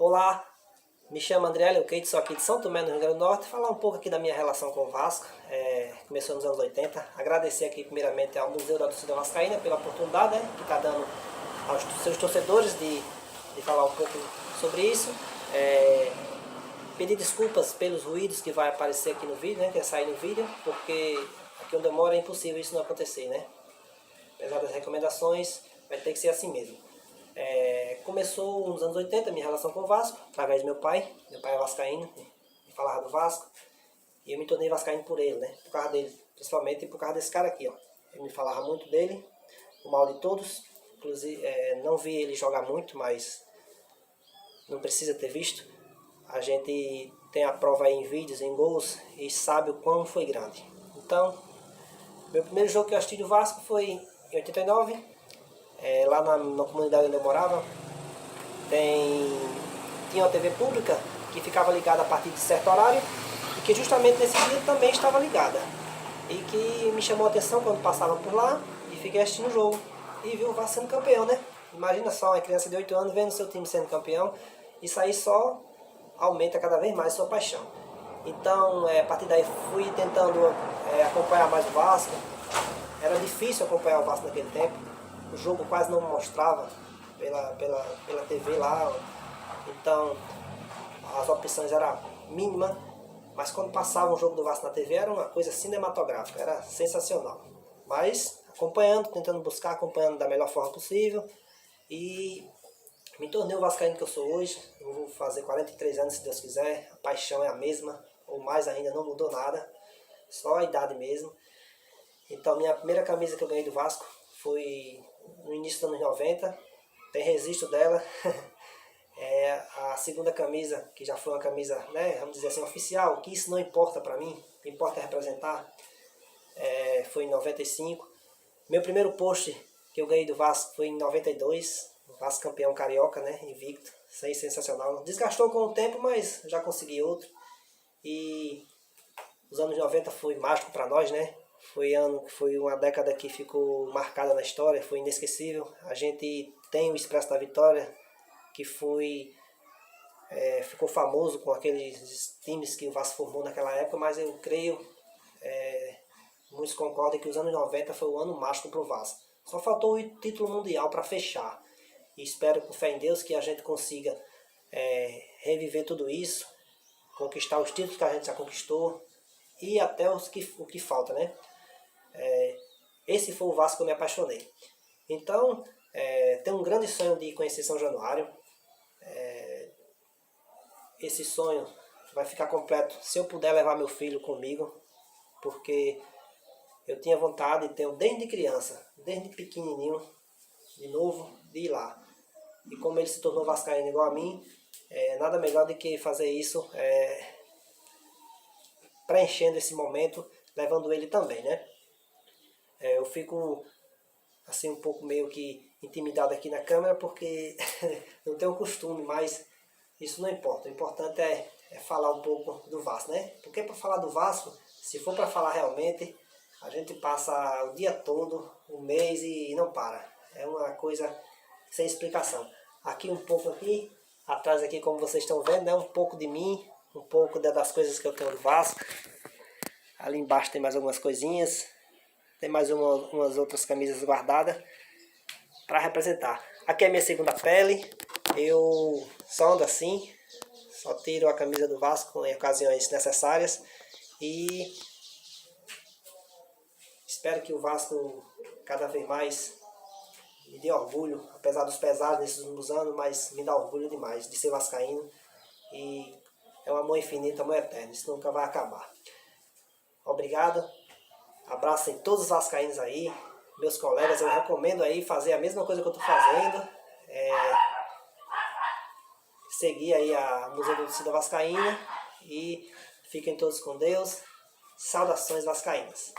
Olá, me chamo André Leuquete, sou aqui de São Tomé, no Rio Grande do Norte. Falar um pouco aqui da minha relação com o Vasco. Começou nos anos 80. Agradecer aqui primeiramente ao Museu da Torcida Vascaína pela oportunidade, que está dando aos seus torcedores de falar um pouco sobre isso. Pedir desculpas pelos ruídos que vai aparecer aqui no vídeo, que vai sair no vídeo, porque aqui onde eu moro é impossível isso não acontecer, Apesar das recomendações, vai ter que ser assim mesmo. Começou nos anos 80 minha relação com o Vasco, através do meu pai. Meu pai é vascaíno, me falava do Vasco, e eu me tornei vascaíno por ele, por causa dele, principalmente por causa desse cara aqui, ó. Ele me falava muito dele, o mal de todos. Inclusive, não vi ele jogar muito, mas não precisa ter visto. A gente tem a prova aí em vídeos, em gols, e sabe o quão foi grande. Então, meu primeiro jogo que eu assisti do Vasco foi em 89, lá na comunidade onde eu morava. Tinha uma TV pública que ficava ligada a partir de certo horário, e que justamente nesse dia também estava ligada. E que me chamou a atenção quando passava por lá, e fiquei assistindo o jogo. E vi o Vasco sendo campeão, Imagina só, uma criança de 8 anos vendo seu time sendo campeão. Isso aí só aumenta cada vez mais sua paixão. Então, a partir daí fui tentando acompanhar mais o Vasco. Era difícil acompanhar o Vasco naquele tempo. O jogo quase não mostrava pela TV lá. Então, as opções eram mínimas. Mas quando passava um jogo do Vasco na TV era uma coisa cinematográfica, era sensacional. Mas acompanhando, tentando buscar, acompanhando da melhor forma possível. E me tornei o vascaíno que eu sou hoje. Eu vou fazer 43 anos, se Deus quiser. A paixão é a mesma, ou mais ainda, não mudou nada. Só a idade mesmo. Então, minha primeira camisa que eu ganhei do Vasco foi no início dos anos 90. Tem registro dela. A segunda camisa, que já foi uma camisa, vamos dizer assim, oficial, que isso não importa pra mim. O que importa é representar. Foi em 95. Meu primeiro post que eu ganhei do Vasco foi em 92. Vasco campeão carioca, invicto, sensacional. Desgastou com o tempo, mas já consegui outro. E os anos 90 foi mágico para nós, Foi uma década que ficou marcada na história, foi inesquecível. A gente tem o Expresso da Vitória, que ficou famoso com aqueles times que o Vasco formou naquela época, mas eu creio, muitos concordam que os anos 90 foi o ano mágico para o Vasco. Só faltou o título mundial para fechar. E espero, com fé em Deus, que a gente consiga reviver tudo isso, conquistar os títulos que a gente já conquistou e até o que falta, Esse foi o Vasco que eu me apaixonei. Então, tenho um grande sonho de conhecer São Januário. Esse sonho vai ficar completo se eu puder levar meu filho comigo, porque eu tinha vontade, tenho desde criança, desde pequenininho, de novo, de ir lá. E como ele se tornou vascaíno igual a mim, nada melhor do que fazer isso, preenchendo esse momento, levando ele também, Eu fico assim um pouco meio que intimidado aqui na câmera, porque não tenho costume, mas isso não importa. O importante é falar um pouco do Vasco, Porque para falar do Vasco, se for para falar realmente, a gente passa o dia todo, o mês e não para. É uma coisa sem explicação. Aqui um pouco aqui, atrás aqui como vocês estão vendo, um pouco de mim, um pouco das coisas que eu tenho do Vasco. Ali embaixo tem mais algumas coisinhas, tem mais umas outras camisas guardadas para representar. Aqui é a minha segunda pele, eu só ando assim, só tiro a camisa do Vasco em ocasiões necessárias e espero que o Vasco cada vez mais me dê orgulho, apesar dos pesares nesses últimos anos, mas me dá orgulho demais de ser vascaíno. E é um amor infinito, amor eterno, isso nunca vai acabar. Obrigado, abraço em todos os vascaínos aí, meus colegas, eu recomendo aí fazer a mesma coisa que eu estou fazendo. Seguir aí a Museu da Torcida Vascaína e fiquem todos com Deus. Saudações vascaínas.